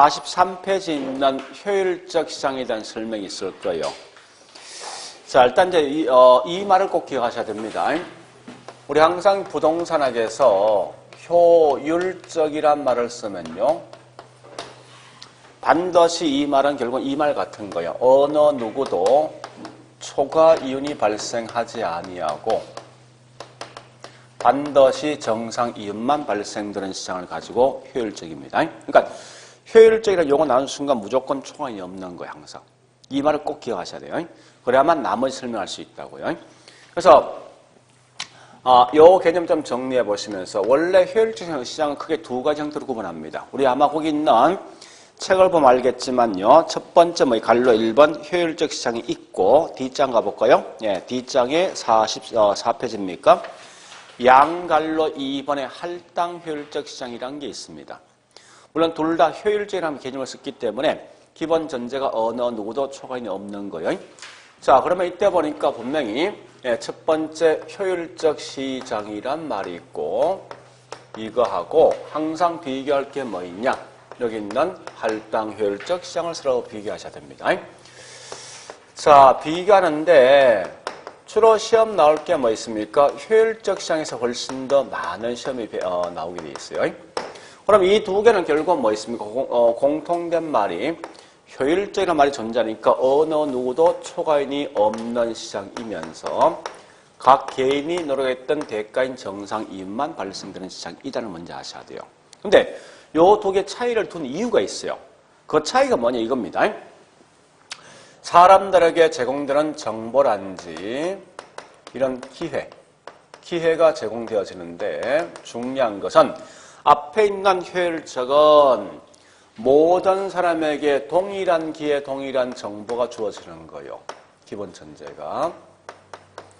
43페이지에 있는 효율적 시장에 대한 설명이 있을 거예요. 자, 일단 이제 이 말을 꼭 기억하셔야 됩니다. 우리 항상 부동산학에서 효율적이란 말을 쓰면요. 반드시 이 말은 결국 이 말 같은 거예요. 어느 누구도 초과 이윤이 발생하지 아니하고 반드시 정상 이윤만 발생되는 시장을 가지고 효율적입니다. 그러니까 효율적이라는 용어 나오는 순간 무조건 초과 이윤이 없는 거예요. 항상. 이 말을 꼭 기억하셔야 돼요. 그래야만 나머지 설명할 수 있다고요. 그래서 요 개념 좀 정리해 보시면서 원래 효율적 시장은 크게 두 가지 형태로 구분합니다. 우리 아마 거기 있는 책을 보면 알겠지만요. 첫 번째 갈로 1번 효율적 시장이 있고 D장 가볼까요? 예, D장에 44페이지입니까? 양갈로 2번에 할당 효율적 시장이라는 게 있습니다. 물론 둘 다 효율적이라는 개념을 썼기 때문에 기본 전제가 어느 누구도 초과인이 없는 거예요. 자, 그러면 이때 보니까 분명히 첫 번째 효율적 시장이란 말이 있고 이거하고 항상 비교할 게 뭐 있냐? 여기 있는 할당 효율적 시장을 서로 비교하셔야 됩니다. 자, 비교하는데 주로 시험 나올 게 뭐 있습니까? 효율적 시장에서 훨씬 더 많은 시험이 나오게 돼 있어요. 그럼 이 두 개는 결국 뭐 있습니까? 공통된 말이 효율적이라는 말이 존재하니까 어느 누구도 초과인이 없는 시장이면서 각 개인이 노력했던 대가인 정상 이윤만 발생되는 시장이라는 먼저 아셔야 돼요. 근데 요 두 개 차이를 둔 이유가 있어요. 그 차이가 뭐냐 이겁니다. 사람들에게 제공되는 정보란지 이런 기회가 제공되어지는데 중요한 것은 앞에 있는 효율적은 모든 사람에게 동일한 기회, 동일한 정보가 주어지는 거예요. 기본 전제가.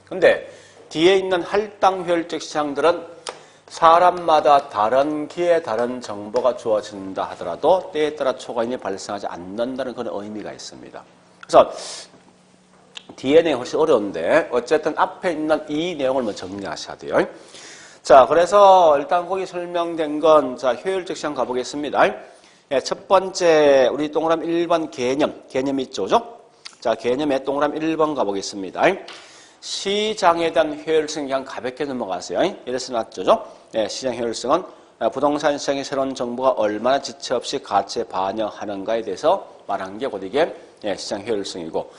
근데 뒤에 있는 할당 효율적 시장들은 사람마다 다른 기회, 다른 정보가 주어진다 하더라도 때에 따라 초과인이 발생하지 않는다는 그런 의미가 있습니다. 그래서 뒤에 내용이 훨씬 어려운데 어쨌든 앞에 있는 이 내용을 먼저 정리하셔야 돼요. 자, 그래서 일단 거기 설명된 건 자, 효율적 시장 가보겠습니다. 예, 첫 번째 우리 동그라미 1번 개념 있죠, 그죠? 자, 개념에 동그라미 1번 가보겠습니다. 시장에 대한 효율성 그냥 가볍게 넘어가세요. 이래서 놨죠, 예, 시장 효율성은 부동산 시장의 새로운 정보가 얼마나 지체 없이 가치에 반영하는가에 대해서 말한 게 곧 이게 시장 효율성이고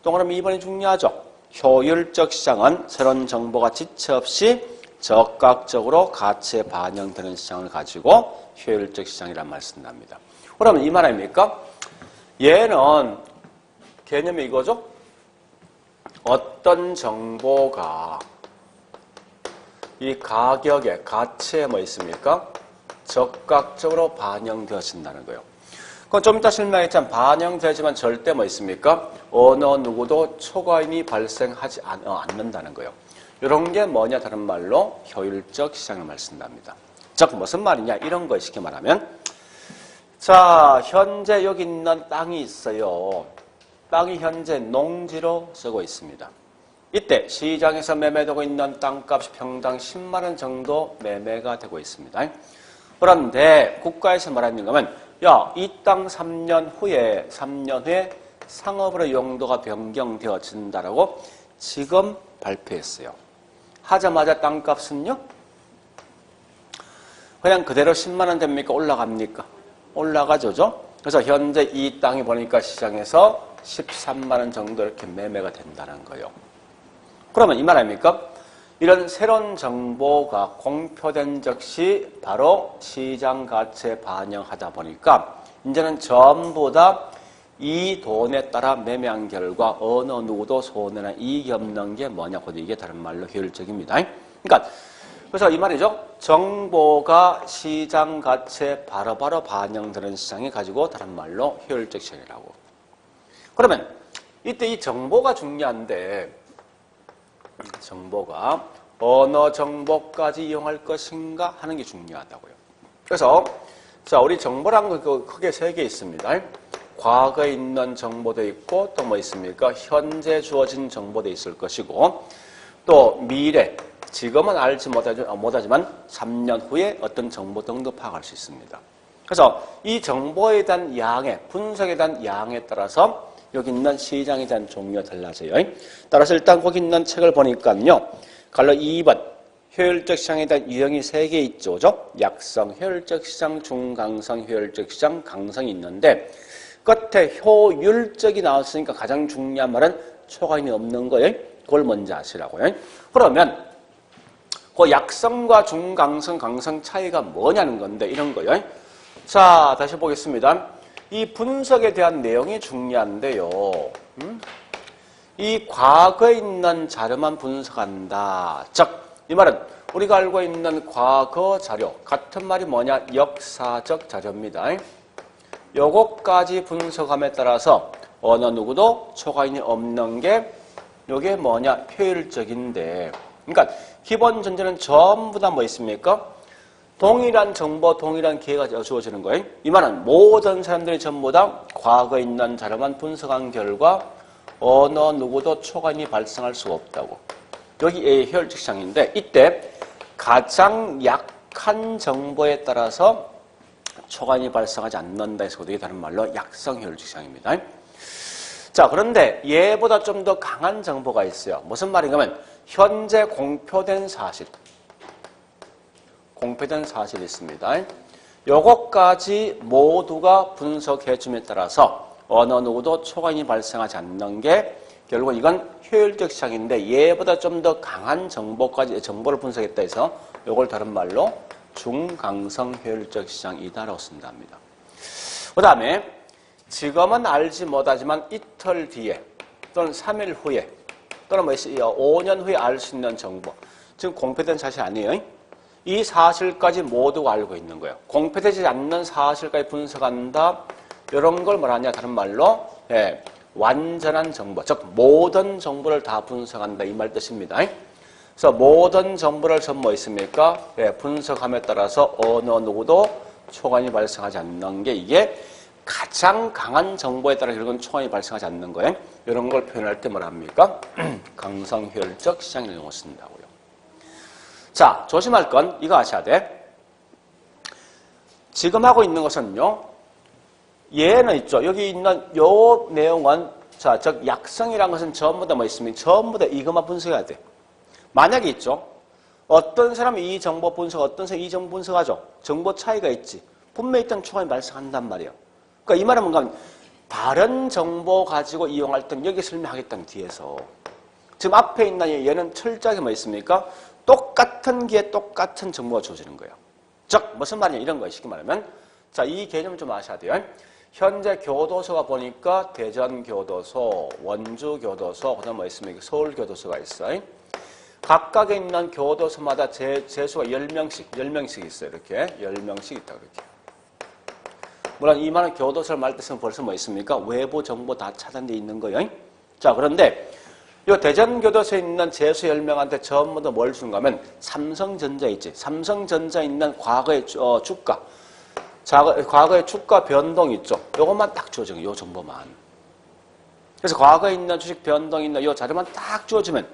동그라미 2번이 중요하죠. 효율적 시장은 새로운 정보가 지체 없이 적극적으로 가치에 반영되는 시장을 가지고 효율적 시장이라는 말을 쓴답니다. 그러면 이 말 아닙니까? 얘는 개념이 이거죠? 어떤 정보가 이 가격에, 가치에 뭐 있습니까? 적극적으로 반영되어진다는 거예요. 그건 좀 이따 설명했지만 반영되지만 절대 뭐 있습니까? 어느 누구도 초과인이 발생하지 않는다는 거예요. 이런 게 뭐냐 다른 말로 효율적 시장을 말 쓴답니다. 즉 무슨 말이냐 이런 거 쉽게 말하면 자 현재 여기 있는 땅이 있어요. 땅이 현재 농지로 쓰고 있습니다. 이때 시장에서 매매되고 있는 땅값이 평당 10만 원 정도 매매가 되고 있습니다. 그런데 국가에서 말하는 거면 야, 이 땅 3년 후에 상업으로 용도가 변경되어진다라고 지금 발표했어요. 하자마자 땅값은요? 그냥 그대로 10만 원 됩니까? 올라갑니까? 올라가죠. 그래서 현재 이 땅이 보니까 시장에서 13만 원 정도 이렇게 매매가 된다는 거예요. 그러면 이 말 아닙니까? 이런 새로운 정보가 공표된 즉시 바로 시장 가치에 반영하다 보니까 이제는 전부 다 이 돈에 따라 매매한 결과 어느 누구도 손해나 이익이 없는 게 뭐냐고 이게 다른 말로 효율적입니다. 그러니까 그래서 이 말이죠. 정보가 시장 가치에 바로바로 반영되는 시장이 가지고 다른 말로 효율적 시장이라고. 그러면 이때 이 정보가 중요한데 정보가 어느 정보까지 이용할 것인가 하는 게 중요하다고요. 그래서 자 우리 정보란 거 크게 세 개 있습니다. 과거에 있는 정보도 있고 또 뭐 있습니까? 현재 주어진 정보도 있을 것이고 또 미래, 지금은 알지 못하지만 3년 후에 어떤 정보 등도 파악할 수 있습니다. 그래서 이 정보에 대한 양에, 분석에 대한 양에 따라서 여기 있는 시장에 대한 종류가 달라져요. 따라서 일단 거기 있는 책을 보니까요. 갈로 2번 효율적 시장에 대한 유형이 3개 있죠. 그죠? 약성, 효율적 시장, 중강성, 효율적 시장, 강성이 있는데 끝에 효율적이 나왔으니까 가장 중요한 말은 초과임이 없는 거예요. 그걸 먼저 아시라고요. 그러면 그 약성과 중강성, 강성 차이가 뭐냐는 건데 이런 거예요. 자, 다시 보겠습니다. 이 분석에 대한 내용이 중요한데요. 이 과거에 있는 자료만 분석한다. 즉, 이 말은 우리가 알고 있는 과거 자료, 같은 말이 뭐냐? 역사적 자료입니다. 요것까지 분석함에 따라서 어느 누구도 초과인이 없는 게 요게 뭐냐? 효율적인데. 그러니까 기본 전제는 전부 다 뭐 있습니까? 동일한 정보, 동일한 기회가 주어지는 거예요. 이 말은 모든 사람들이 전부 다 과거에 있는 자료만 분석한 결과 어느 누구도 초과인이 발생할 수가 없다고. 여기 A의 효율적 시장인데 이때 가장 약한 정보에 따라서 초과인이 발생하지 않는다 해서 그게 다른 말로 약성 효율적 시장입니다. 자, 그런데 얘보다 좀 더 강한 정보가 있어요. 무슨 말인가면 현재 공표된 사실. 공표된 사실이 있습니다. 요것까지 모두가 분석해줌에 따라서 어느 누구도 초과인이 발생하지 않는 게 결국 이건 효율적 시장인데 얘보다 좀 더 강한 정보를 분석했다 해서 요걸 다른 말로 중강성 효율적 시장이다라고 쓴답니다. 그 다음에 지금은 알지 못하지만 이틀 뒤에 또는 3일 후에 또는 5년 후에 알 수 있는 정보. 지금 공표된 사실 아니에요. 이 사실까지 모두가 알고 있는 거예요. 공표되지 않는 사실까지 분석한다. 이런 걸 뭐라냐? 다른 말로 완전한 정보, 즉 모든 정보를 다 분석한다 이 말 뜻입니다. 그래서 모든 정보를 전 뭐 있습니까? 분석함에 따라서 어느 누구도 초과인이 발생하지 않는 게 이게 가장 강한 정보에 따라 결국은 초과인이 발생하지 않는 거예요. 이런 걸 표현할 때 뭐라 합니까? 강성 효율적 시장을 용어 쓴다고요. 자, 조심할 건 이거 아셔야 돼. 지금 하고 있는 것은요. 얘는 있죠. 여기 있는 요 내용은 자, 즉 약성이라는 것은 전부 다 뭐 있습니까? 전부 다 이것만 분석해야 돼. 만약에 있죠. 어떤 사람이 이 정보 분석, 어떤 사람이 이 정보 분석하죠. 정보 차이가 있지. 분명히 일단 초과인이 발생한단 말이에요. 그러니까 이 말은 뭔가 다른 정보 가지고 이용할 땐 여기 설명하겠다는 뒤에서. 지금 앞에 있는 얘는 철저하게 뭐 있습니까? 똑같은 기에 똑같은 정보가 주어지는 거예요. 즉 무슨 말이냐 이런 거예요. 쉽게 말하면 자, 이 개념을 좀 아셔야 돼요. 현재 교도소가 보니까 대전교도소, 원주교도소, 그다음 뭐 있습니까? 서울교도소가 있어요. 각각에 있는 교도소마다 재수가 10명씩 있어요. 이렇게 10명씩 있다 그렇게. 물론 이 말은 교도소를 말 뜻은 벌써 뭐 있습니까? 외부 정보 다 차단돼 있는 거예요. 자, 그런데 이 대전교도소에 있는 재수 10명한테 전부 다 뭘 준가 하면 삼성전자 있지. 삼성전자에 있는 과거의 주가. 자, 과거의 주가 변동 있죠. 요것만 딱 주어지는 거예요. 요 정보만. 그래서 과거에 있는 주식 변동이 있는 요 자료만 딱 주어지면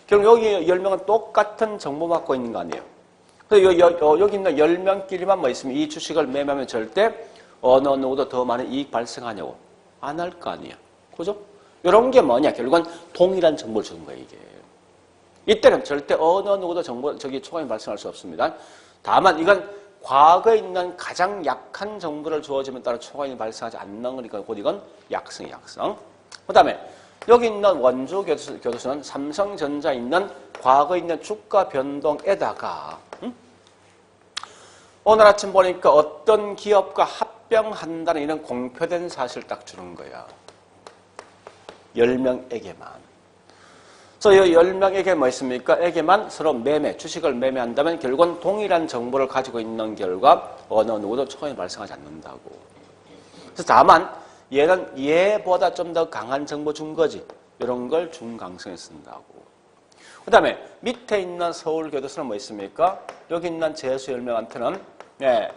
결국 여기 10명은 똑같은 정보 갖고 있는 거 아니에요. 그래서 여기 있는 10명끼리만 뭐 있으면 이 주식을 매매하면 절대 어느 누구도 더 많은 이익 발생하냐고. 안 할 거 아니에요. 그죠? 이런 게 뭐냐? 결국은 동일한 정보를 주는 거예요, 이게. 이때는 절대 어느 누구도 초과임이 발생할 수 없습니다. 다만 이건 과거에 있는 가장 약한 정보를 주어지면 따라 초과임이 발생하지 않는 거니까 곧 이건 약성이 약성. 그 다음에 여기 있는 원주교도소는 삼성전자에 있는 과거에 있는 주가 변동에다가 오늘 아침 보니까 어떤 기업과 합병한다는 이런 공표된 사실 딱 주는 거야. 10명에게만. 그래서 이 10명에게 뭐 있습니까? 에게만 서로 주식을 매매한다면 결국은 동일한 정보를 가지고 있는 결과 어느 누구도 초과임이 발생하지 않는다고. 그래서 다만 얘는 얘보다 좀 더 강한 정보 준 거지. 이런 걸 중강성에 쓴다고. 그 다음에 밑에 있는 서울교도소는 뭐 있습니까? 여기 있는 재수 10명한테는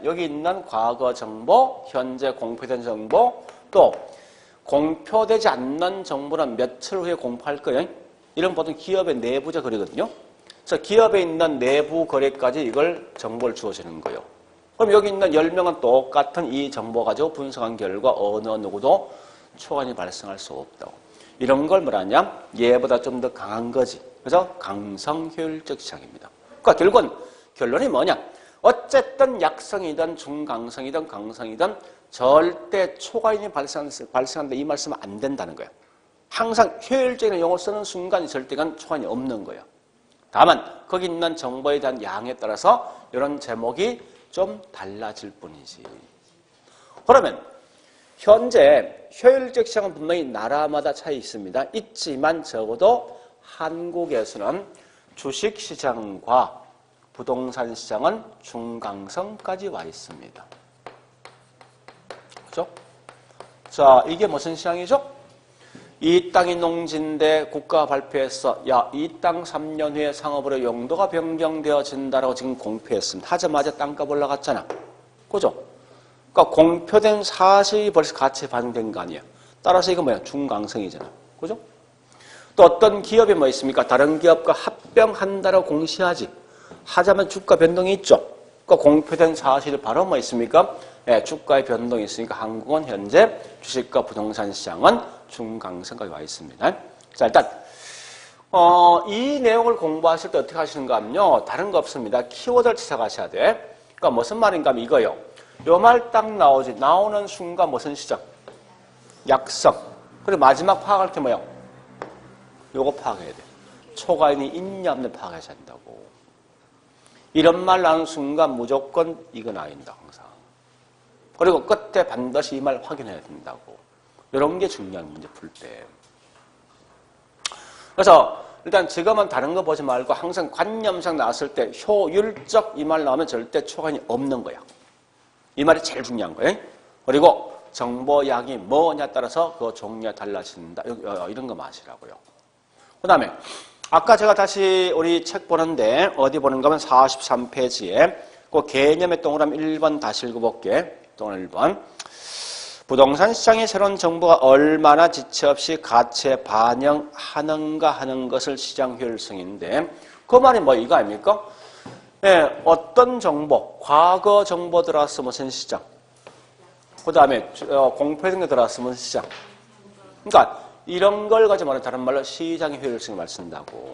여기 있는 과거 정보, 현재 공표된 정보, 또 공표되지 않는 정보는 며칠 후에 공표할 거예요. 이런 보통 기업의 내부자 거래거든요. 그래서 기업에 있는 내부 거래까지 이걸 정보를 주어지는 거예요. 그럼 여기 있는 10명은 똑같은 이 정보 가지고 분석한 결과 어느 누구도 초과인이 발생할 수 없다고. 이런 걸 뭐라냐? 얘보다 좀 더 강한 거지. 그래서 강성 효율적 시장입니다. 그러니까 결론이 뭐냐? 어쨌든 약성이든 중강성이든 강성이든 절대 초과인이 발생한다 이 말씀은 안 된다는 거예요. 항상 효율적인 용어 쓰는 순간 절대간 초과인이 없는 거예요. 다만 거기 있는 정보에 대한 양에 따라서 이런 제목이 좀 달라질 뿐이지. 그러면 현재 효율적 시장은 분명히 나라마다 차이 있습니다. 있지만 적어도 한국에서는 주식시장과 부동산 시장은 중강성까지 와 있습니다. 그죠? 자, 이게 무슨 시장이죠? 이 땅이 농지인데 국가가 발표했어. 야, 이 땅 3년 후에 상업으로 용도가 변경되어진다라고 지금 공표했습니다. 하자마자 땅값 올라갔잖아. 그죠? 그러니까 공표된 사실이 벌써 가치에 반영된 거 아니야. 따라서 이거 뭐야? 중강성이잖아. 그죠? 또 어떤 기업이 뭐 있습니까? 다른 기업과 합병한다라고 공시하지. 하자면 주가 변동이 있죠. 그러니까 공표된 사실이 바로 뭐 있습니까? 예, 주가의 변동이 있으니까 한국은 현재 주식과 부동산 시장은 중강성까지 와 있습니다. 자, 일단 이 내용을 공부하실 때 어떻게 하시는가 하면요. 다른 거 없습니다. 키워드를 찾아가셔야 돼. 그러니까 무슨 말인가 하면 이거요. 요 말 딱 나오지. 나오는 순간 무슨 시작? 약성. 그리고 마지막 파악할 게 뭐예요? 요거 파악해야 돼. 초과인이 있냐 없냐 파악해야 된다고. 이런 말 나오는 순간 무조건 이거 나온다 항상. 그리고 끝에 반드시 이 말 확인해야 된다고. 이런 게 중요한 문제 풀 때. 그래서 일단 지금은 다른 거 보지 말고 항상 관념상 나왔을 때 효율적 이 말 나오면 절대 초과인이 없는 거야. 이 말이 제일 중요한 거예요. 그리고 정보량이 뭐냐에 따라서 그 종류가 달라진다. 이런 거 마시라고요. 그 다음에 아까 제가 다시 우리 책 보는데 어디 보는가 하면 43페이지에 그 개념의 동그라미 1번 다시 읽어볼게. 동그라미 1번. 부동산 시장의 새로운 정보가 얼마나 지체 없이 가치에 반영하는가 하는 것을 시장 효율성인데 그 말이 뭐 이거 아닙니까? 네, 어떤 정보, 과거 정보 들어왔으면 무슨 시장? 그 다음에 공표된 게 들어왔으면 시장. 그러니까 이런 걸 가지고 말하는 다른 말로 시장의 효율성을 말쓴다고.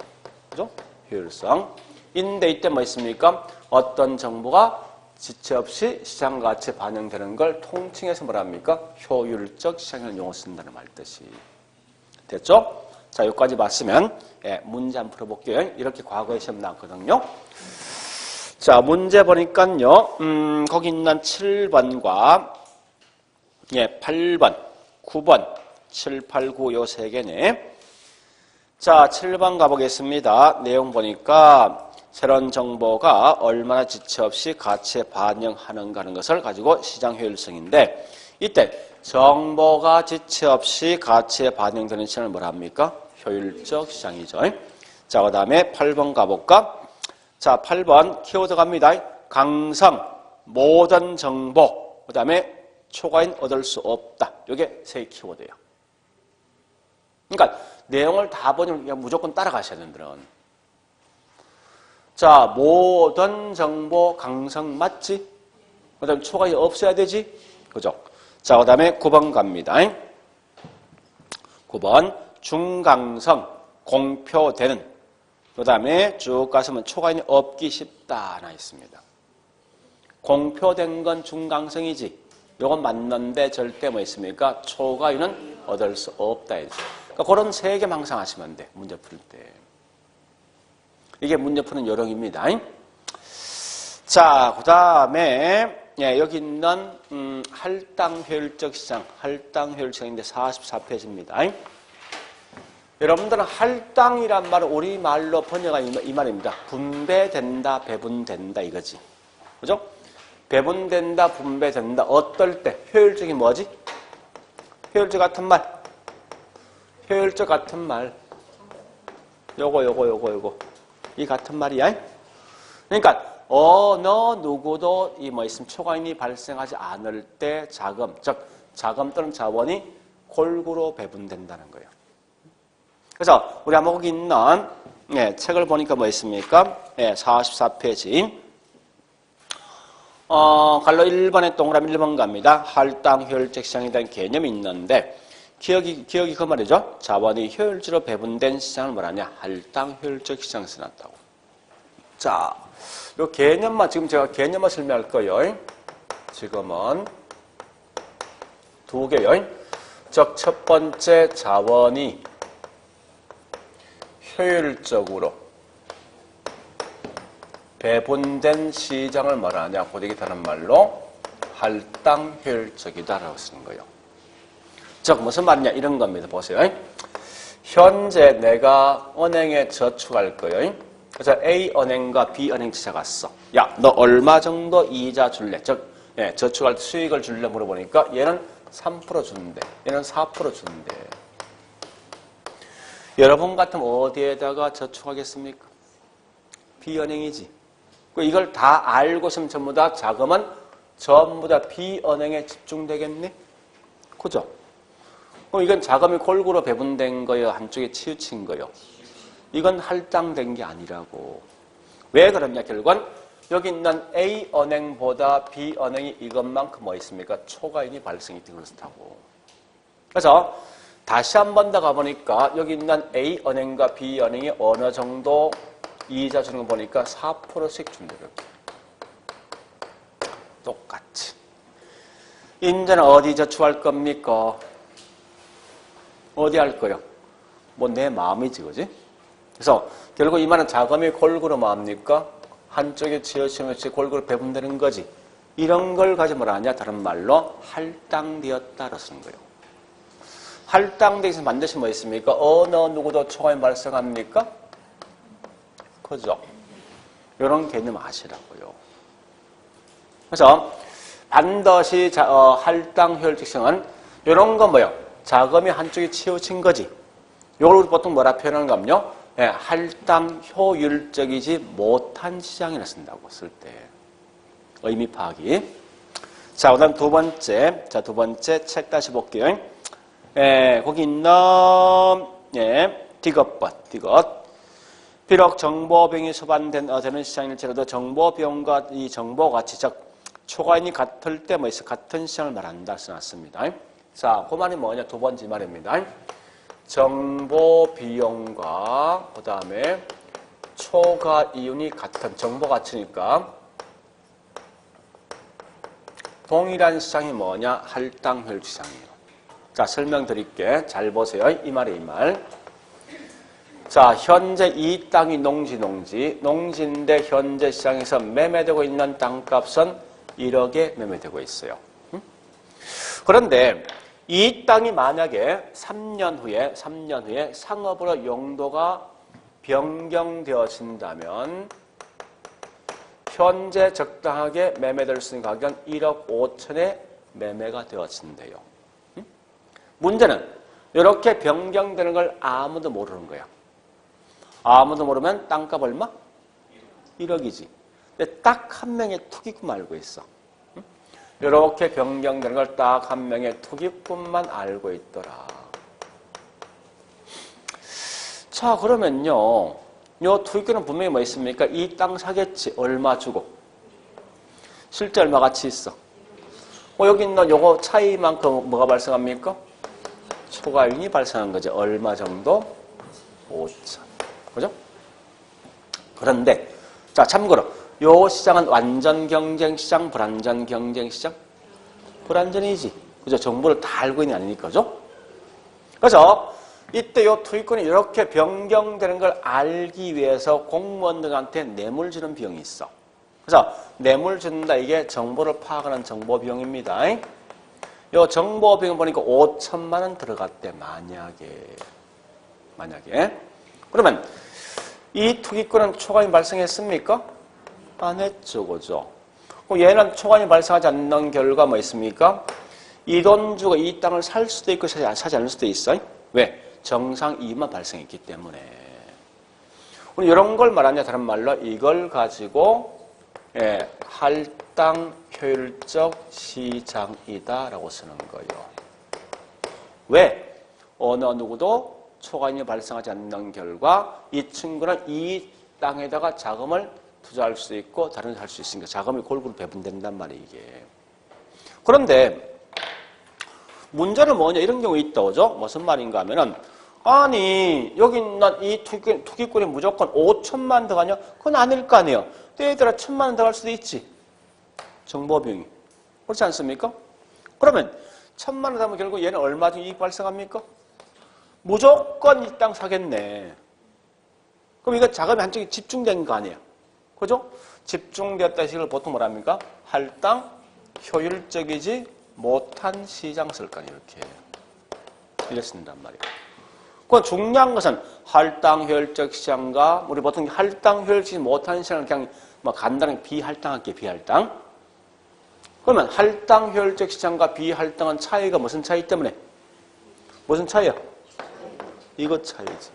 그죠? 효율성. 인데 이때 뭐 있습니까? 어떤 정보가 지체 없이 시장 가치에 반영되는 걸 통칭해서 뭐랍니까? 효율적 시장을 용어 쓴다는 말 뜻이. 됐죠? 자, 여기까지 봤으면 예, 문제 한번 풀어볼게요. 이렇게 과거에 시험 나왔거든요. 자, 문제 보니까요. 거기 있는 7번과 예, 8번, 9번, 7, 8, 9 요 세 개네. 자, 7번 가보겠습니다. 내용 보니까 새로운 정보가 얼마나 지체 없이 가치에 반영하는가 하는 것을 가지고 시장 효율성인데 이때 정보가 지체 없이 가치에 반영되는 시장을 뭐라 합니까? 효율적 시장이죠. 자, 그 다음에 8번 가볼까? 자, 8번 키워드 갑니다. 강성, 모든 정보, 그 다음에 초과인 얻을 수 없다. 이게 세 키워드예요. 그러니까 내용을 다 보면 그냥 무조건 따라가셔야 되는. 자, 모든 정보 강성 맞지? 그 다음에 초과인이 없어야 되지? 그죠? 자, 그 다음에 9번 갑니다. 9번 중강성, 공표되는. 그 다음에 쭉 가서면 초과인이 없기 쉽다 하나 있습니다. 공표된 건 중강성이지. 이건 맞는데 절대 뭐 있습니까? 초과인은 얻을 수 없다. 그러니까 그런 세 개만 항상 하시면 돼. 문제 풀 때. 이게 문제 푸는 요령입니다. 자, 그 다음에 예, 여기 있는 할당 효율적 시장, 할당 효율성인데 44페이지입니다. 여러분들은 할당이란 말은 우리말로 번역한 이 말입니다. 분배된다, 배분된다 이거지. 그죠? 배분된다, 분배된다. 어떨 때? 효율적이 뭐지? 효율적 같은 말. 효율적 같은 말. 요거. 이 같은 말이야. 그러니까 어느 누구도 이 뭐 있으면 초과인이 발생하지 않을 때 자금, 즉 자금 또는 자원이 골고루 배분된다는 거예요. 그래서 우리 한번 거기 있는 책을 보니까 뭐 있습니까? 44페이지. 갈로 1번에 동그라미 1번 갑니다. 할당 효율적 시장에 대한 개념이 있는데 기억이 그 말이죠. 자원이 효율적으로 배분된 시장을 뭐라냐? 할당 효율적 시장에서 나왔다고. 자, 요 개념만 지금 제가 개념만 설명할 거예요. 지금은 두 개요. 즉 첫 번째 자원이 효율적으로 배분된 시장을 뭐라냐? 고되게 다른 말로 할당 효율적이다라고 쓰는 거예요. 즉 무슨 말이냐? 이런 겁니다. 보세요. 현재 내가 은행에 저축할 거예요. 그래서 A 은행과 B 은행 찾아갔어. 야, 너 얼마 정도 이자 줄래? 즉 저축할 때 수익을 줄래 물어보니까 얘는 3% 준대. 얘는 4% 준대. 여러분 같으면 어디에다가 저축하겠습니까? B은행이지. 이걸 다 알고 있으면 전부 다 자금은 전부 다 B은행에 집중되겠네? 그죠? 이건 자금이 골고루 배분된 거예요? 한쪽에 치우친 거예요? 이건 할당된 게 아니라고. 왜 그러냐? 결국은 여기 있는 A은행보다 B은행이 이것만큼 뭐 있습니까? 초과이익이 발생이 그렇다고. 그래서 다시 한 번 더 가보니까 여기 있는 A은행과 B은행이 어느 정도 이자 주는 거 보니까 4%씩 준대. 똑같이. 이제는 어디 저축할 겁니까? 어디 할 거요? 뭐 내 마음이지, 그지? 그래서 결국 이 말은 자금이 골고루 뭐합니까? 한쪽에 치우치면서 골고루 배분되는 거지. 이런 걸 가지고 뭐라 하냐? 다른 말로 할당되었다라고 쓰는 거예요. 할당되어서 반드시 뭐 있습니까? 어느 누구도 초과이 발생합니까? 그죠? 이런 개념 아시라고요. 그래서 반드시 할당 효율적성은 이런 거 뭐요? 자금이 한쪽에 치우친 거지. 이걸 보통 뭐라 표현하는 거면요? 할당 효율적이지 못한 시장이라 쓴다고 쓸 때. 의미 파악이. 자, 그 다음 두 번째. 자, 두 번째 책 다시 볼게요. 거기 있는, 디귿. 비록 정보 비용이 수반된 되는 시장일지라도 정보 비용과 이 정보 가치, 즉, 초과인이 같을 때 뭐 있어? 같은 시장을 말한다 써놨습니다. 자, 그 말이 뭐냐? 두 번째 말입니다. 정보 비용과 그 다음에 초과 이윤이 같은 정보 가치니까 동일한 시장이 뭐냐? 할당 효율 시장이에요. 자, 설명드릴게. 잘 보세요. 이 말이 이 말. 자, 현재 이 땅이 농지인데 현재 시장에서 매매되고 있는 땅값은 1억에 매매되고 있어요. 그런데 이 땅이 만약에 3년 후에 상업으로 용도가 변경되어진다면 현재 적당하게 매매될 수 있는 가격은 1억 5천에 매매가 되어진대요. 문제는 이렇게 변경되는 걸 아무도 모르는 거야. 아무도 모르면 땅값 얼마? 1억이지. 근데 딱 한 명의 투기꾼 알고 있어. 이렇게 변경되는 걸 딱 한 명의 투기꾼만 알고 있더라. 자, 그러면요. 요 투기꾼은 분명히 뭐 있습니까? 이 땅 사겠지. 얼마 주고. 실제 얼마 가치 있어. 여기 있는 요거 차이만큼 뭐가 발생합니까? 초과이익이 발생한 거죠. 얼마 정도? 5천. 그죠? 그런데, 자, 참고로, 요 시장은 완전 경쟁시장, 불완전 경쟁시장? 불완전이지. 그죠? 정보를 다 알고 있는 게 아니니까, 그죠? 그래서, 이때 요 투기꾼이 이렇게 변경되는 걸 알기 위해서 공무원들한테 뇌물 주는 비용이 있어. 그래서, 뇌물 준다, 이게 정보를 파악하는 정보 비용입니다. 요 정보 비용 보니까 5천만 원 들어갔대, 만약에. 그러면, 이 투기꾼은 초과이익 발생했습니까? 안 했죠, 그죠? 얘는 초과이익 발생하지 않는 결과 뭐 있습니까? 이 돈 주고 이 땅을 살 수도 있고 사지 않을 수도 있어요. 왜? 정상 이익만 발생했기 때문에. 우리 이런 걸 말하냐 다른 말로 이걸 가지고 할당 효율적 시장이다라고 쓰는 거예요. 왜? 어느 누구도 초과이익이 발생하지 않는 결과 이 친구는 이 땅에다가 자금을 투자할 수 있고 다른 데 할 수 있으니까 자금이 골고루 배분된단 말이에요, 이게. 그런데 문제는 뭐냐 이런 경우 있다, 그죠? 무슨 말인가 하면은 아니 여기 있는 이 투기꾼이 무조건 5천만 들어가냐? 그건 아닐 거 아니에요. 때에 따라 1,000만 원 들어갈 수도 있지. 정보 비용이. 그렇지 않습니까? 그러면 1,000만 원 들어가면 결국 얘는 얼마 정도 이익 발생합니까? 무조건 이 땅 사겠네. 그럼 이거 자금이 한쪽에 집중된 거 아니에요? 그죠? 집중되었다 이걸 보통 뭐랍니까? 할당 효율적이지 못한 시장 쓸까 이렇게 이렇게 쓴단 말이에요. 그 중요한 것은 할당 효율적 시장과 우리 보통 할당 효율적이지 못한 시장을 그냥 뭐 간단하게 비할당할게 비할당. 그러면 할당 효율적 시장과 비할당은 차이가 무슨 차이 때문에? 무슨 차이야? 이것 차이지.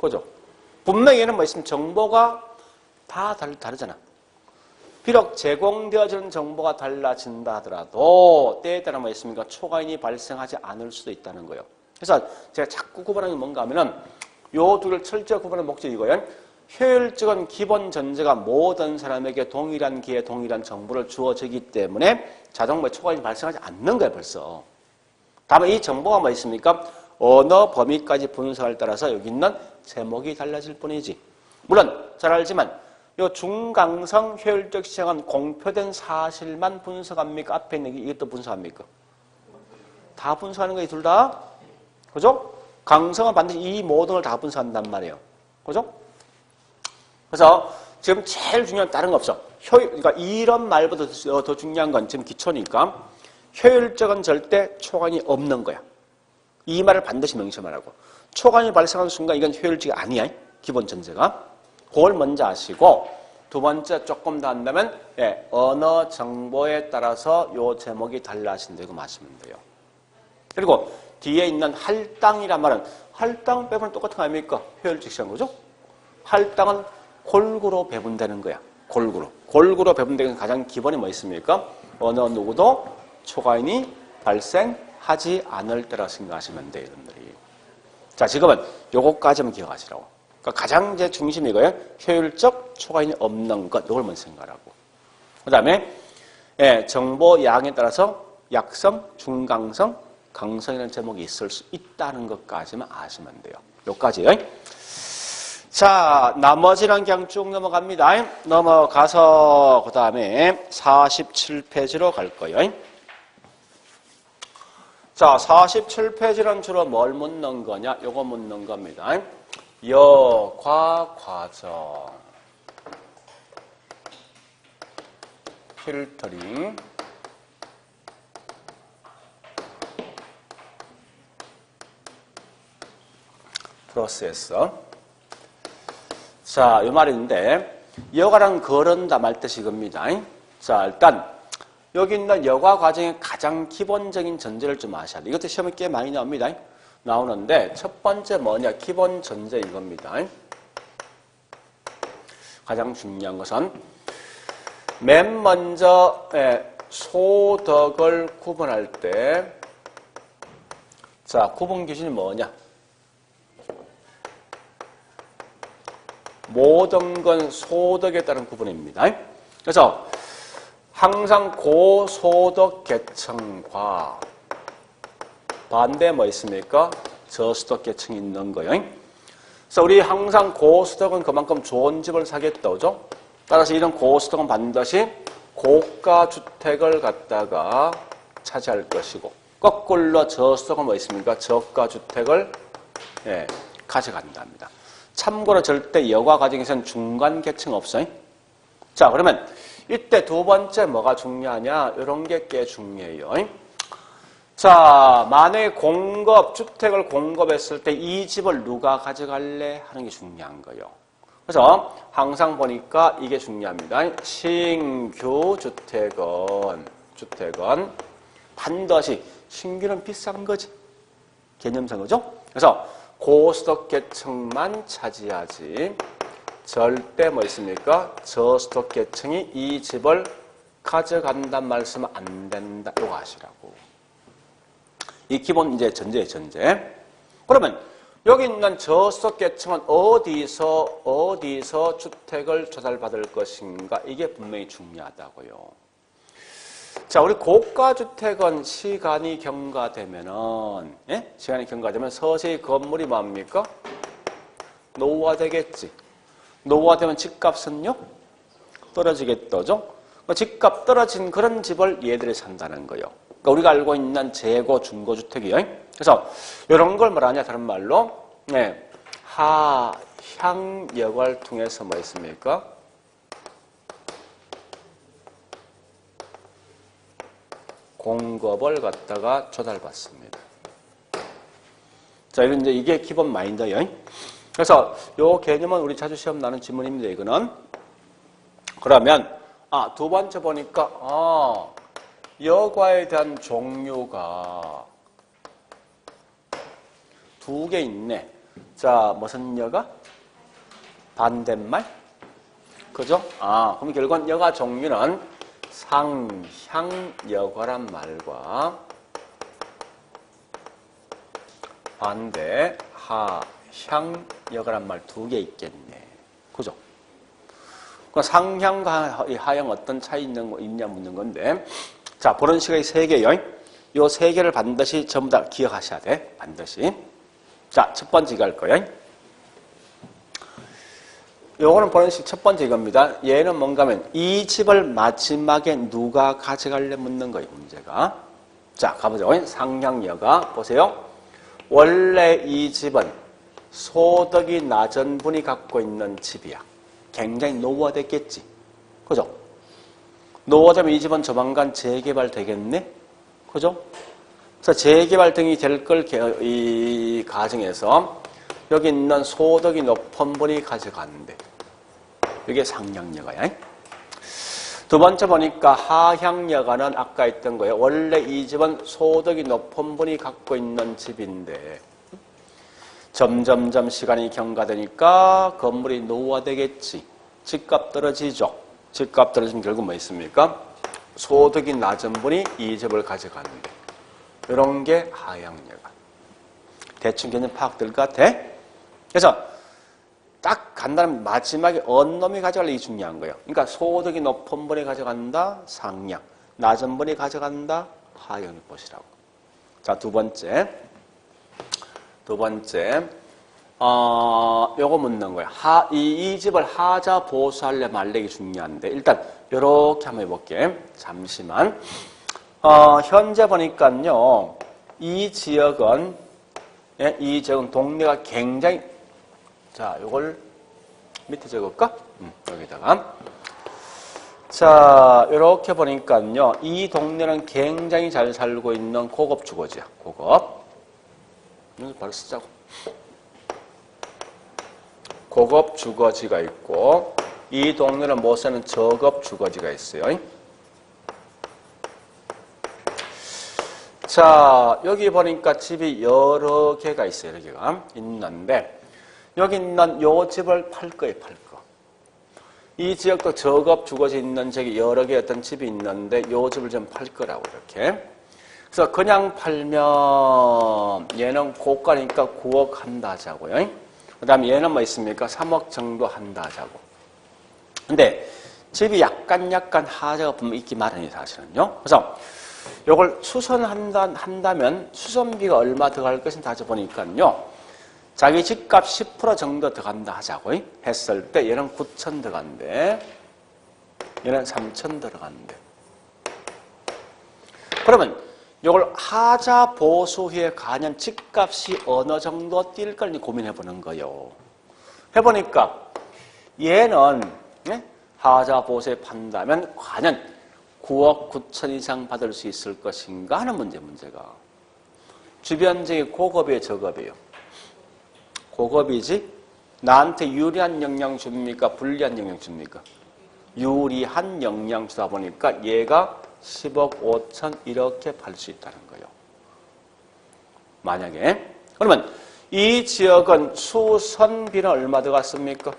그죠? 분명히 얘는 뭐 있으면 정보가 다 다르잖아. 비록 제공되어지는 정보가 달라진다 하더라도 때에 따라 뭐 있습니까? 초과인이 발생하지 않을 수도 있다는 거예요. 그래서 제가 자꾸 구분하는 게 뭔가 하면은 요 둘을 철저히 구분하는 목적이 이거예요. 효율적인 기본 전제가 모든 사람에게 동일한 기회, 동일한 정보를 주어지기 때문에 자동으로 초과인이 발생하지 않는 거예요, 벌써. 다만 이 정보가 뭐 있습니까? 어느 범위까지 분석을 따라서 여기 있는 제목이 달라질 뿐이지. 물론 잘 알지만 이 중강성 효율적 시장은 공표된 사실만 분석합니까? 앞에 있는 이것도 분석합니까? 다 분석하는 거예요, 둘 다. 그죠? 강성은 반드시 이 모든 걸 다 분석한단 말이에요. 그죠? 그래서 지금 제일 중요한 다른 거 없어. 그러니까 이런 말보다 더 중요한 건 지금 기초니까 효율적은 절대 초과인이 없는 거야. 이 말을 반드시 명심하라고. 초과인이 발생하는 순간 이건 효율적이 아니야. 기본 전제가. 그걸 먼저 아시고 두 번째 조금 더 한다면 언어 정보에 따라서 요 제목이 달라진다 이거 마시면 돼요. 그리고 뒤에 있는 할당이란 말은 할당 빼고는 똑같은 거 아닙니까? 효율적 시장 거죠? 할당은 골고루 배분되는 거야. 골고루 배분되는 가장 기본이 뭐 있습니까? 어느 누구도 초과인이 발생하지 않을 때라고 생각하시면 돼요, 여러분들이. 자, 지금은 요거까지만 기억하시라고. 그러니까 가장 제 중심이 이거예요. 효율적 초과인이 없는 것. 요걸 먼저 생각하라고. 그 다음에 정보 양에 따라서 약성, 중강성, 강성이라는 제목이 있을 수 있다는 것까지만 아시면 돼요. 요까지요. 자, 나머지는 그냥 쭉 넘어갑니다. 넘어가서 그 다음에 47페이지로 갈 거예요. 자, 47페이지는 주로 뭘 묻는 거냐? 요거 묻는 겁니다. 여과 과정, 필터링, 프로세스. 자, 이 말인데 여과랑 거른다 말 뜻이 이겁니다. 자, 일단 여기 있는 여과 과정의 가장 기본적인 전제를 좀 아셔야 돼요. 이것도 시험에 꽤 많이 나옵니다. 나오는데 첫 번째 뭐냐? 기본 전제 이겁니다. 가장 중요한 것은 맨 먼저 소득을 구분할 때 자, 구분 기준이 뭐냐? 모든 건 소득에 따른 구분입니다. 그래서 항상 고소득 계층과 반대 뭐 있습니까? 저소득 계층이 있는 거예요. 그래서 우리 항상 고소득은 그만큼 좋은 집을 사겠다, 그죠? 따라서 이런 고소득은 반드시 고가 주택을 갖다가 차지할 것이고, 거꾸로 저소득은 뭐 있습니까? 저가 주택을 가져간답니다. 참고로 절대 여과 과정에서는 중간 계층 없어요. 자, 그러면 이때 두 번째 뭐가 중요하냐? 이런 게 꽤 중요해요. 자, 만약에 주택을 공급했을 때 이 집을 누가 가져갈래? 하는 게 중요한 거예요. 그래서 항상 보니까 이게 중요합니다. 신규 주택은 반드시 신규는 비싼 거지. 개념상 그죠? 그래서 고소득 계층만 차지하지 절대 뭐 있습니까? 저소득 계층이 이 집을 가져간단 말씀은 안 된다. 이거 아시라고. 이 기본 이제 전제의 전제. 그러면 여기 있는 저소득계층은 어디서 주택을 조달받을 것인가? 이게 분명히 중요하다고요. 자, 우리 고가주택은 시간이 경과되면은, 예? 시간이 경과되면 서서히 건물이 뭡니까? 노후화되겠지. 노후화되면 집값은요? 떨어지겠죠? 집값 떨어진 그런 집을 얘들이 산다는 거예요. 그러니까 우리가 알고 있는 재고, 중고주택이요. 그래서 이런 걸 뭐라냐? 다른 말로, 네, 하향역을 통해서 뭐 있습니까? 공급을 갖다가 조달받습니다. 자, 이제 이게 기본 마인드예요. 그래서 요 개념은 우리 자주 시험 나는 지문입니다. 이거는. 그러면 두 번째 보니까 여과에 대한 종류가 두 개 있네. 자, 무슨 여가? 반대말? 그죠? 그럼 결국은 여가 종류는 상향여과란 말과 반대 하향여과란 말 두 개 있겠네. 그죠? 상향과 하향 어떤 차이 있냐 묻는 건데, 자, 보는 시각이 세 개요. 요 세 개를 반드시 전부 다 기억하셔야 돼. 반드시. 자, 첫 번째 이거 할 거예요. 요거는 보는 식 첫 번째 이겁니다. 얘는 뭔가 하면 이 집을 마지막에 누가 가져갈래 묻는 거예요, 문제가. 자, 가보죠. 상향여가 보세요. 원래 이 집은 소득이 낮은 분이 갖고 있는 집이야. 굉장히 노후화됐겠지. 그죠? 노후화되면 이 집은 조만간 재개발 되겠네? 그죠? 그래서 재개발 등이 될 걸 이 가정에서 여기 있는 소득이 높은 분이 가져가는데 이게 상향여가야. 두 번째 보니까 하향여가는 아까 했던 거예요. 원래 이 집은 소득이 높은 분이 갖고 있는 집인데 점점점 시간이 경과되니까 건물이 노후화되겠지. 집값 떨어지죠. 집값 떨어지면 결국 뭐 있습니까? 소득이 낮은 분이 이 집을 가져가는데 이런 게 하향여가. 대충 개념 파악될 것 같아? 그래서 딱 간단하면 마지막에 어느 놈이 가져갈래? 이게 중요한 거예요. 그러니까 소득이 높은 분이 가져간다, 상향. 낮은 분이 가져간다, 하향을 보시라고. 자, 두 번째, 요거 묻는 거예요. 이 집을 하자 보수할래 말래 이게 중요한데, 일단, 요렇게 한번 해볼게. 잠시만. 현재 보니까요, 이 지역은 동네가 굉장히, 자, 요걸 밑에 적을까? 여기다가. 자, 요렇게 보니까요, 이 동네는 굉장히 잘 살고 있는 고급 주거지야, 고급. 이거 바로 쓰자고. 고급 주거지가 있고, 이 동네는 못 사는 저급 주거지가 있어요. 자, 여기 보니까 집이 여러 개가 있어요. 여러 개가 있는데, 여기 있는 요 집을 팔 거예요, 팔 거. 이 지역도 저급 주거지 있는 지역에 여러 개 어떤 집이 있는데, 요 집을 좀 팔 거라고, 이렇게. 그래서 그냥 팔면, 얘는 고가니까 9억 한다 하자고요. 그 다음에 얘는 뭐 있습니까? 3억 정도 한다 하자고. 근데, 집이 약간 하자가 분명 있기 마련이에요, 사실은요. 그래서, 요걸 수선한다면, 수선비가 얼마 들어갈 것인지 따져보니까요. 자기 집값 10% 정도 들어간다 하자고 했을 때 얘는 9천 들어간대. 얘는 3천 들어간대. 그러면 이걸 하자 보수 후에 가년 집값이 어느 정도 뛸 걸 고민해보는 거예요. 해보니까 얘는 하자 보수에 판다면 과연 9억 9천 이상 받을 수 있을 것인가 하는 문제가. 주변 지역이 고급이에요, 저급이에요? 고급이지? 나한테 유리한 영향 줍니까? 불리한 영향 줍니까? 유리한 영향 주다 보니까 얘가 10억 5천 이렇게 팔 수 있다는 거예요. 만약에. 그러면 이 지역은 수선비는 얼마 들어갔습니까?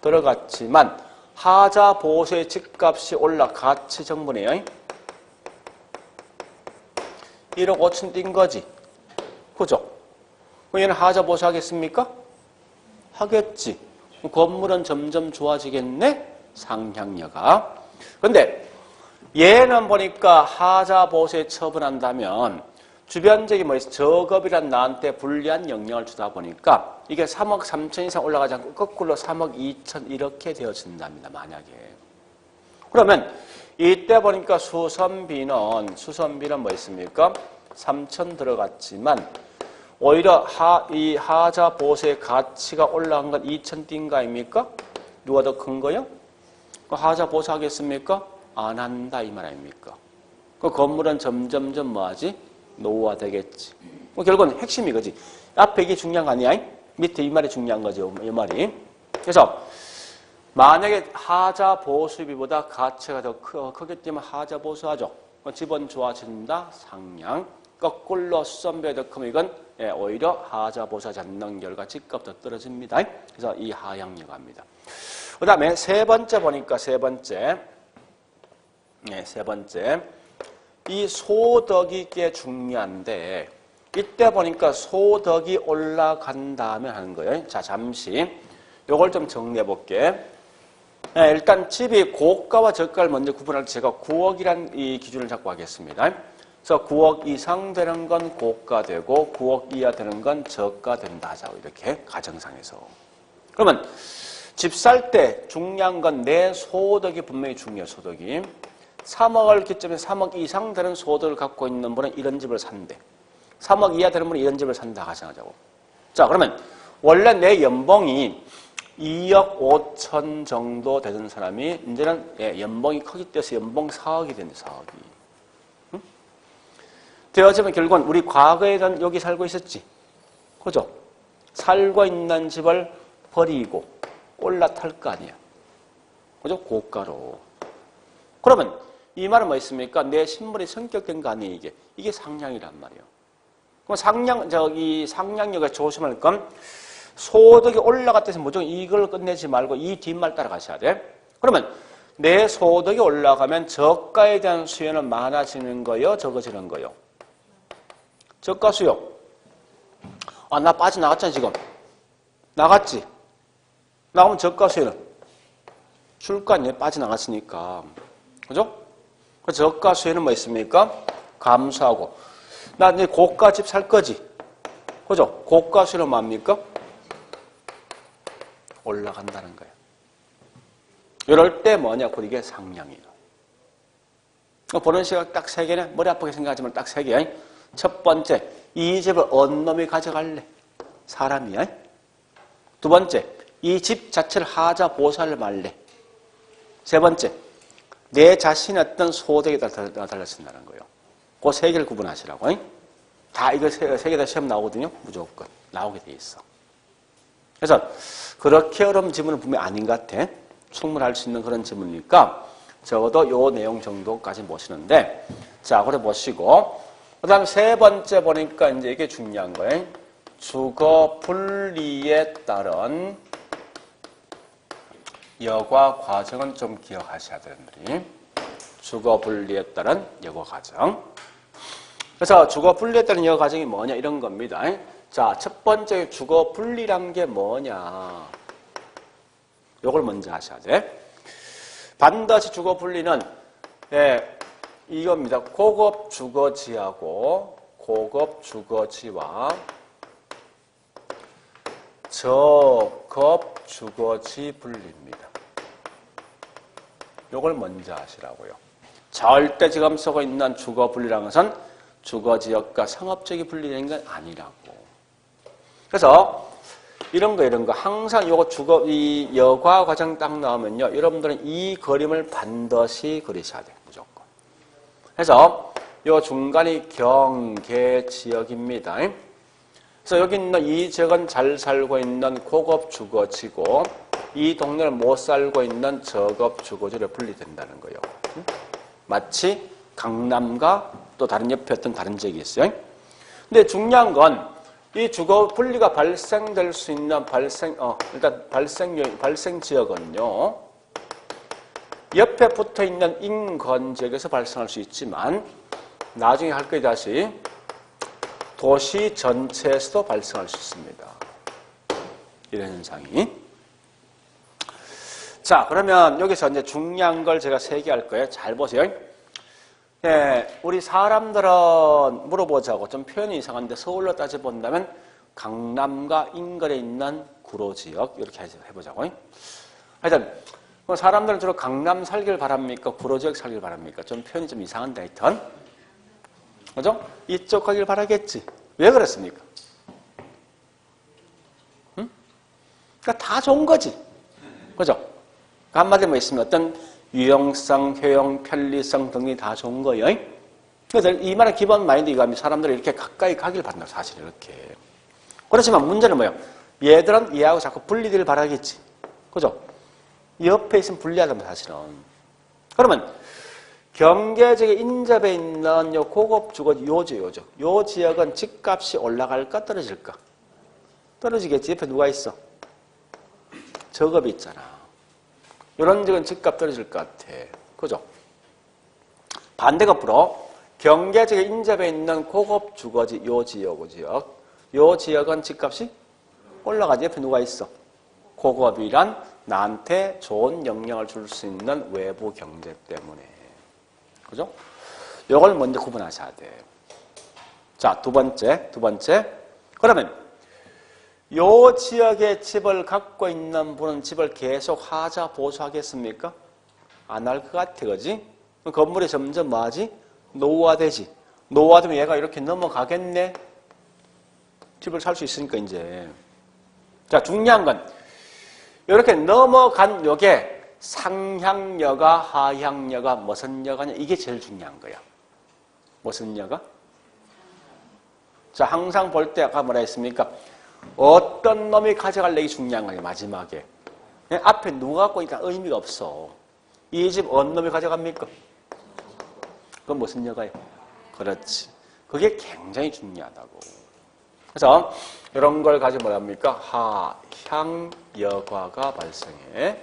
들어갔지만 하자 보수의 집값이 올라 가치 정분이에요. 1억 5천 뛴 거지. 그죠? 그럼 얘는 하자 보수하겠습니까? 하겠지. 건물은 점점 좋아지겠네? 상향녀가. 근데 얘는 보니까 하자 보수에 처분한다면 주변적이 뭐 있어? 저급이란 나한테 불리한 영향을 주다 보니까 이게 3억 3천 이상 올라가지 않고 거꾸로 3억 2천 이렇게 되어진답니다. 만약에. 그러면 이때 보니까 수선비는 뭐 있습니까? 3천 들어갔지만 오히려 이 하자 보수의 가치가 올라간 건 2천 띈 거 아닙니까? 누가 더 큰 거요? 그 하자 보수 하겠습니까? 안 한다 이 말 아닙니까? 그 건물은 점점점 뭐하지? 노후화되겠지. 결국은 핵심이 그지. 앞에 이게 중요한 거 아니야? 밑에 이 말이 중요한 거죠. 이 말이. 그래서 만약에 하자 보수비보다 가치가 더 크기 때문에 하자 보수하죠. 집은 좋아진다. 상향. 거꾸로 수선비가 더 크면 이건 오히려 하자 보수하지 않는 결과 집값 더 떨어집니다. 그래서 이 하향력 합니다. 그 다음에 세 번째 보니까 세 번째. 이 소득이 꽤 중요한데 이때 보니까 소득이 올라간다면 하는 거예요. 자, 잠시 요걸 좀 정리해 볼게. 일단 집이 고가와 저가를 먼저 구분할 때 제가 9억이란 이 기준을 잡고 하겠습니다. 그래서 9억 이상 되는 건 고가되고 9억 이하 되는 건 저가된다 하자고 이렇게 가정상에서. 그러면 집 살 때 중요한 건 내 소득이 분명히 중요해요. 소득이. 3억을 기점에 3억 이상 되는 소득을 갖고 있는 분은 이런 집을 산대. 3억 이하 되는 분은 이런 집을 산다 가정하자고. 자, 그러면 원래 내 연봉이 2억 5천 정도 되는 사람이 이제는 연봉이 크기 때문에 연봉 4억이 된대. 4억이. 응? 되어지면 결국은 우리 과거에는 여기 살고 있었지. 그죠? 살고 있는 집을 버리고 올라탈 거 아니야. 그죠? 고가로. 그러면 이 말은 뭐 있습니까? 내 신분이 성격된 거 아니에요, 이게. 이게 상향이란 말이에요. 그럼 상향력에 조심할 건 소득이 올라갔다 해서 무조건 이걸 끝내지 말고 이 뒷말 따라가셔야 돼. 그러면 내 소득이 올라가면 저가에 대한 수요는 많아지는 거요, 적어지는 거요? 저가 수요. 아, 나 빠져나갔잖아, 지금. 나갔지? 나오면 저가 수요는 줄 거 아니에요, 빠져나갔으니까. 그죠? 저가 수요는 뭐 있습니까? 감소하고. 나 이제 고가 집 살 거지. 그죠? 고가 수요는 뭡니까? 올라간다는 거예요. 이럴 때 뭐냐? 곧 이게 상향이에요. 보는 시각 딱 세 개네. 머리 아프게 생각하지만 딱 세 개. 첫 번째, 이 집을 어느 놈이 가져갈래? 사람이야. 두 번째, 이 집 자체를 하자 보수할 말래. 세 번째, 내 자신의 어떤 소득에 달라진다는 거예요. 그 세 개를 구분하시라고. 다 이거 세 개 다 시험 나오거든요. 무조건 나오게 돼 있어. 그래서 그렇게 어려운 지문은 분명히 아닌 것 같아. 충분히 할 수 있는 그런 지문이니까 적어도 요 내용 정도까지 보시는데, 자, 그래 보시고, 그 다음에 세 번째 보니까 이제 이게 중요한 거예요. 주거 분리에 따른 여과 과정은 좀 기억하셔야 되는 말이. 주거 분리에 따른 여과 과정. 그래서 주거 분리에 따른 여과 과정이 뭐냐 이런 겁니다. 자, 첫 번째 주거 분리란 게 뭐냐. 요걸 먼저 하셔야 돼. 반드시 주거 분리는 이겁니다. 고급 주거지하고 고급 주거지와 저급 주거지 분리입니다. 요걸 먼저 하시라고요. 절대 지금 쓰고 있는 주거 분리라는 것은 주거지역과 상업적이 분리되는 건 아니라고. 그래서 이런 거 항상 요거 이 여과 과정 딱 나오면요, 여러분들은 이 그림을 반드시 그리셔야 돼요. 무조건. 그래서 요 중간이 경계 지역입니다. 그래서 여기 있는 이 지역은 잘 살고 있는 고급 주거지고 이 동네는 못 살고 있는 저급 주거지로 분리된다는 거예요. 마치 강남과 또 다른 옆에 어떤 다른 지역이 있어요. 근데 중요한 건 이 주거 분리가 발생될 수 있는 발생 지역은요, 옆에 붙어 있는 인근 지역에서 발생할 수 있지만 나중에 할 거예요. 다시 도시 전체에서도 발생할 수 있습니다. 이런 현상이. 자, 그러면 여기서 이제 중요한 걸 제가 세 개 할 거예요. 잘 보세요. 예, 우리 사람들은 물어보자고 좀 표현이 이상한데 서울로 따져본다면 강남과 인근에 있는 구로지역 이렇게 해보자고. 하여튼 사람들은 주로 강남 살길 바랍니까? 구로지역 살길 바랍니까? 좀 표현이 좀 이상한데 하여튼 그죠? 이쪽 가길 바라겠지. 왜 그렇습니까? 응? 그러니까 다 좋은 거지. 그죠? 한마디로 있으면 어떤 유용성, 효용, 편리성 등이 다 좋은 거예요. 그래서 이 말의 기본 마인드 이거합니다. 사람들이 이렇게 가까이 가길 바란다. 사실 이렇게. 그렇지만 문제는 뭐예요? 얘들은 얘하고 자꾸 분리되길 바라겠지. 그죠? 옆에 있으면 불리하다면 사실은. 그러면 경계지역에 인접해 있는 요 고급 주거지 요죠. 요 지역은 집값이 올라갈까 떨어질까? 떨어지겠지. 옆에 누가 있어? 저급이 있잖아. 이런 지역은 집값 떨어질 것 같아. 그죠? 반대급부로 경계지역에 인접해 있는 고급 주거지 요 지역은 집값이 올라가지. 옆에 누가 있어? 고급이란 나한테 좋은 영향을 줄 수 있는 외부 경제 때문에. 그죠? 이걸 먼저 구분하셔야 돼요. 자, 두 번째. 그러면 요 지역의 집을 갖고 있는 분은 집을 계속 하자 보수하겠습니까? 안 할 것 같아, 그지? 건물이 점점 뭐하지? 노후화되지. 노후화되면 얘가 이렇게 넘어가겠네? 집을 살 수 있으니까 이제. 자, 중요한 건 이렇게 넘어간 요게 상향여가 하향여가 무슨 여가냐 이게 제일 중요한 거야. 무슨 여가? 자, 항상 볼 때 아까 뭐라 했습니까? 어떤 놈이 가져갈래 이게 중요한 거야. 마지막에. 앞에 누가 갖고 있다 의미가 없어. 이 집 어느 놈이 가져갑니까? 그건 무슨 여가예요? 그렇지. 그게 굉장히 중요하다고. 그래서 이런 걸 가지고 뭐라 합니까? 하향여가가 발생해.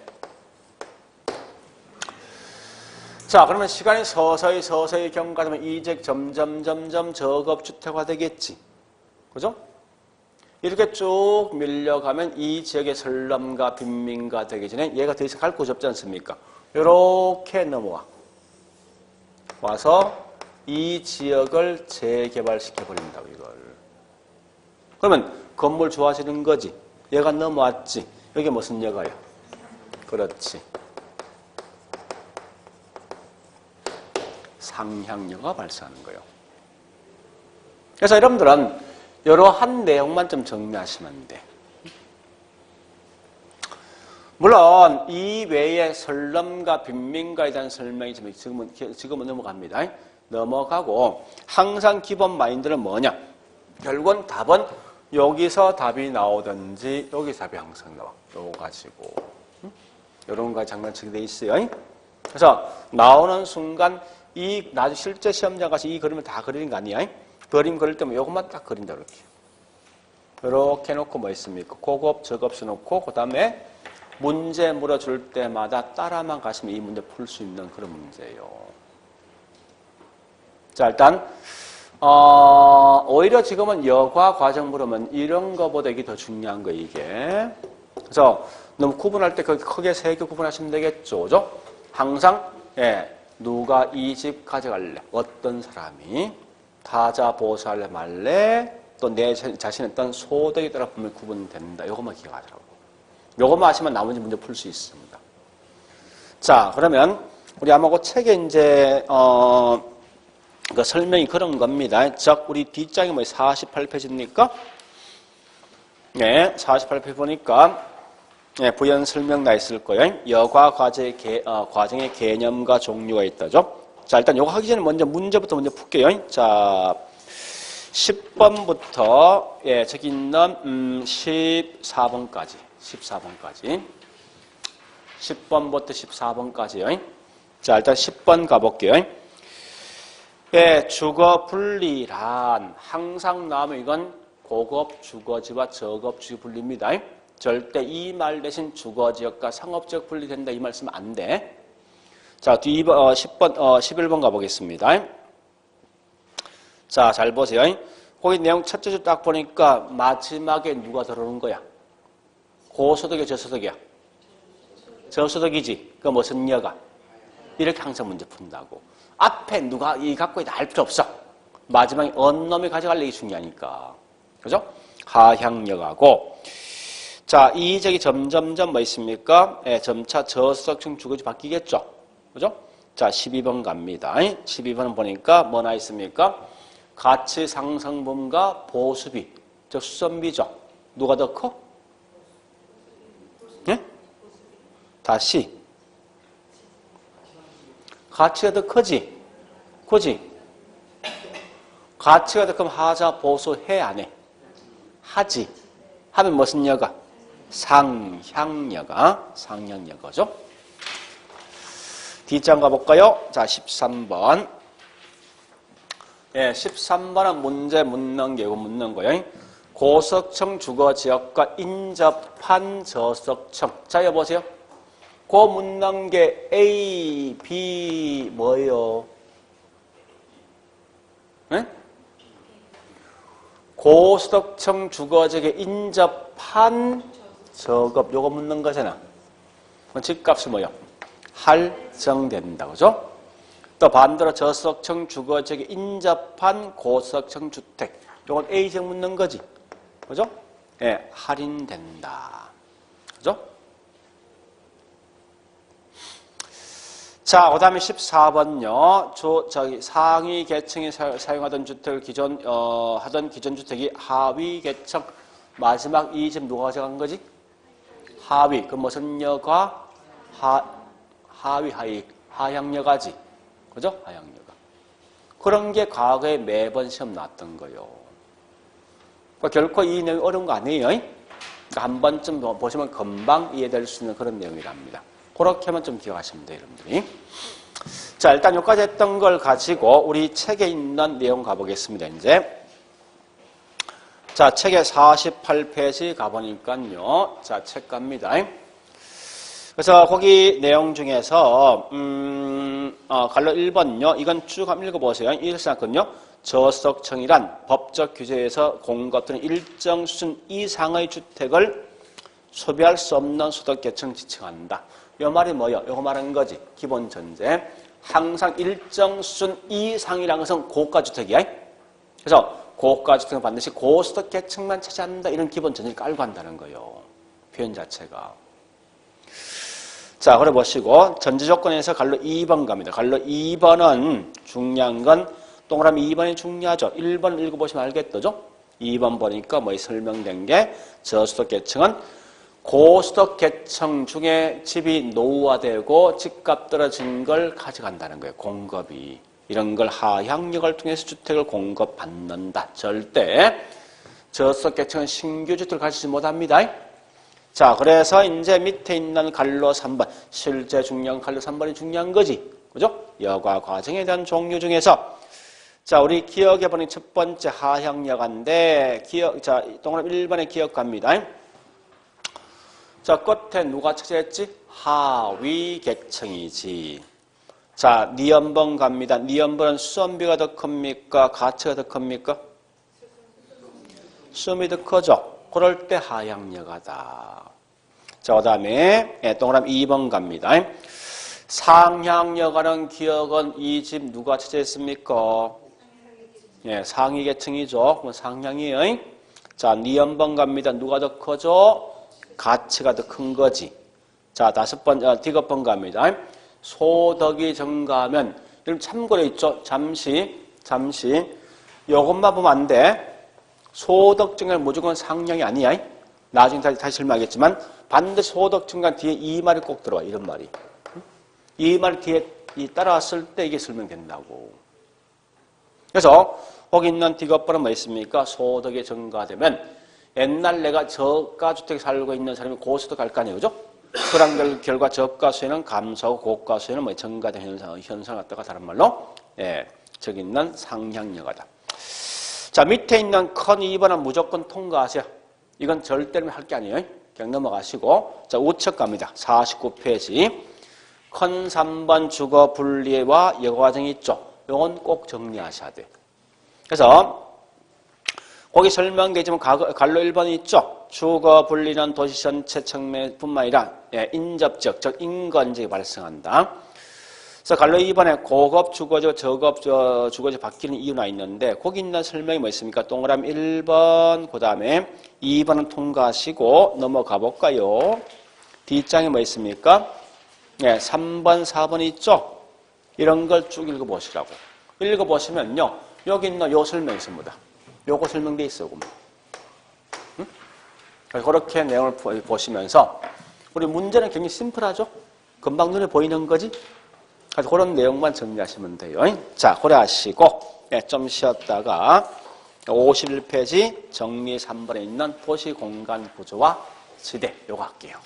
자, 그러면 시간이 서서히 경과되면 이 지역 점점 저급주택화 되겠지. 그죠? 이렇게 쭉 밀려가면 이 지역의 설람과 빈민가 되기 전에 얘가 더 이상 갈 곳이 없지 않습니까? 이렇게 넘어와. 와서 이 지역을 재개발시켜버린다고, 이걸. 그러면 건물 좋아지는 거지. 얘가 넘어왔지. 여기 무슨 여가야? 그렇지. 상향여가 발생하는 거예요. 그래서 여러분들은 이러한 내용만 좀 정리하시면 돼. 물론 이 외에 설렘과 빈민가에 대한 설명이 지금은 넘어갑니다. 넘어가고 항상 기본 마인드는 뭐냐? 결국은 답은 여기서 답이 나오든지 여기서 답이 항상 나와. 요거 가지고 이런 거 장난치게 돼 있어요. 그래서 나오는 순간 이 나중에 실제 시험장 가서 이 그림을 다 그리는 거 아니야? 그림 그릴 때면 이것만 딱 그린다 이렇게. 이렇게 해놓고 뭐 있습니까? 고급, 저급 써놓고 그 다음에 문제 물어줄 때마다 따라만 가시면 이 문제 풀 수 있는 그런 문제예요. 자, 일단 오히려 지금은 여과 과정 물으면 이런 거보다 이게 더 중요한 거예요, 이게. 그래서 너무 구분할 때 크게 세 개 구분하시면 되겠죠, 그죠? 항상 누가 이 집 가져갈래? 어떤 사람이 타자 보수할래 말래? 또 내 자신의 어떤 소득에 따라 분명히 구분된다. 이것만 기억하더라고. 이것만 아시면 나머지 문제 풀 수 있습니다. 자, 그러면 우리 아마 그 책에 이제 그 설명이 그런 겁니다. 즉 우리 뒷장이 뭐 48페이지입니까? 네, 48페이지 보니까 부연 설명 나 있을 거예요. 여과 과정의 개념과 종류가 있다죠. 자, 일단 이거 하기 전에 문제부터 먼저 풀게요. 자, 10번부터 저기 있는 14번까지 10번부터 14번까지요. 자, 일단 10번 가볼게요. 주거 분리란 항상 나오면 이건 고급 주거지와 저급 주거 분리입니다. 절대 이 말 대신 주거지역과 상업지역 분리된다 이 말씀 안 돼. 자, 11번 가보겠습니다. 자, 잘 보세요. 거기 내용 첫째 줄 딱 보니까 마지막에 누가 들어오는 거야? 고소득이야, 저소득이야? 저소득이지. 그 무슨 여가? 이렇게 항상 문제 푼다고. 앞에 누가 이 갖고 있다 할 필요 없어. 마지막에 어느 놈이 가져갈래? 이게 중요하니까. 그죠? 하향여가고. 자, 이적이 점점점 뭐 있습니까? 예, 점차 저소득층 주거지 바뀌겠죠. 그죠? 자, 12번 갑니다. 12번 보니까 뭐 나 있습니까? 가치 상승분과 보수비, 즉 수선비죠. 누가 더 커? 예? 다시. 가치가 더 크지? 그지? 가치가 더 크면 하자 보수해 안 해? 하지. 하면 무슨 여가? 상향여가. 상향여가죠. 뒷장 가볼까요? 자, 13번. 예, 13번은 문제 묻는 게 이거 묻는 거예요. 고석층 주거지역과 인접한 저석층. 자, 여보세요. 그 묻는 게 A, B 뭐예요? 네? 고소득층 주거지역에 인접한 저급 요거 묻는 거잖아. 집값이 뭐예요? 할정된다. 그죠? 또 반대로 저소득층 주거지역에 인접한 고소득층 주택. 요건 A지역 묻는 거지. 그죠? 예, 할인된다. 그죠? 자, 그 다음에 14번요. 상위 계층이 사용하던 주택을 하던 기존 주택이 하위 계층. 마지막 이 집 누가 가져간 거지? 하위. 그 무슨 여가? 하위, 하위. 하향여가지. 그죠? 하향여가. 그런 게 과거에 매번 시험 나왔던 거예요. 그러니까 결코 이 내용이 어려운 거 아니에요. 그러니까 한 번쯤 보시면 금방 이해될 수 있는 그런 내용이랍니다. 그렇게만 좀 기억하시면 돼요, 여러분들이. 자, 일단 여기까지 했던 걸 가지고 우리 책에 있는 내용 가보겠습니다, 이제. 자, 책에 48페이지 가보니까요. 자, 책 갑니다. 그래서 거기 내용 중에서, 갈로 1번요. 이건 쭉 한번 읽어보세요. 이렇게 생각하거든요. 저소득층이란 법적 규제에서 공급되는 일정 수준 이상의 주택을 소비할 수 없는 소득계층을 지칭한다. 이 말이 뭐예요? 이거 말하는 거지. 기본 전제. 항상 일정 수준 이상이라는 것은 고가주택이야. 그래서 고가주택은 반드시 고소득계층만 차지한다. 이런 기본 전제를 깔고 한다는 거예요. 표현 자체가. 자, 그래 보시고 전제 조건에서 갈로 2번 갑니다. 갈로 2번은 중요한 건 동그라미 2번이 중요하죠. 1번 읽어보시면 알겠죠? 2번 보니까 뭐 설명된 게 저소득계층은 고소득계층 중에 집이 노후화되고 집값 떨어진 걸 가져간다는 거예요. 공급이. 이런 걸 하향력을 통해서 주택을 공급받는다. 절대 저소득계층은 신규 주택을 가지지 못합니다. 자, 그래서 이제 밑에 있는 갈로 3번, 실제 중요한 갈로 3번이 중요한 거지. 그죠? 여가 과정에 대한 종류 중에서 자, 우리 기억해보니 첫 번째 하향여가인데 자, 동그라미 1번에 기억 갑니다. 자, 끝에 누가 차지했지? 하위 계층이지. 자, 니은번 갑니다. 니은번은 수선비가 더 큽니까? 가치가 더 큽니까? 수선비 더 크죠? 그럴 때 하향여가다. 자, 그 다음에 동그라미 2번 갑니다. 상향여가는 기억은 이 집 누가 차지했습니까? 예, 상위 계층이죠. 그럼 상향이에요. 자, 니은번 갑니다. 누가 더 커져? 가치가 더 큰 거지. 자, 디귿번 갑니다. 소득이 증가하면, 여러분 참고로 있죠? 잠시. 요것만 보면 안 돼. 소득 증가는 무조건 상향이 아니야. 나중에 다시 설명하겠지만, 반드시 소득 증가 뒤에 이 말이 꼭 들어와, 이런 말이. 이 말 뒤에 따라왔을 때 이게 설명된다고. 그래서, 거기 있는 디귿번은 뭐 있습니까? 소득이 증가되면, 옛날 내가 저가주택에 살고 있는 사람이 고소득 갈 거 아니에요, 그죠? 그런 결과 저가수에는 감소하고 고가수에는 뭐 증가된 현상 갖다가 다른 말로, 예, 저기 있는 상향여가다. 자, 밑에 있는 큰 2번은 무조건 통과하세요. 이건 절대로 할 게 아니에요. 그냥 넘어가시고. 자, 우측 갑니다. 49페이지. 큰 3번 주거 분리와 여과 과정이 있죠. 이건 꼭 정리하셔야 돼. 그래서, 거기 설명되지만 갈로 1번 있죠. 주거 분리는 도시 전체 측면뿐만 아니라 인접적, 즉 인건지가 발생한다. 그래서 갈로 2번에 고급 주거지, 저급 주거지 바뀌는 이유가 있는데 거기 있는 설명이 뭐 있습니까? 동그라미 1번, 그 다음에 2번은 통과하시고 넘어가 볼까요? 뒷장에 뭐 있습니까? 3번, 4번 있죠? 이런 걸 쭉 읽어보시라고. 읽어보시면요. 여기 있는 요 설명이 있습니다. 요거 설명돼 있어. 응? 그렇게 내용을 보시면서 우리 문제는 굉장히 심플하죠? 금방 눈에 보이는 거지? 그래서 그런 내용만 정리하시면 돼요. 자, 그래 하시고 좀 쉬었다가 51페이지 정리 3번에 있는 도시 공간 구조와 지대 요거 할게요.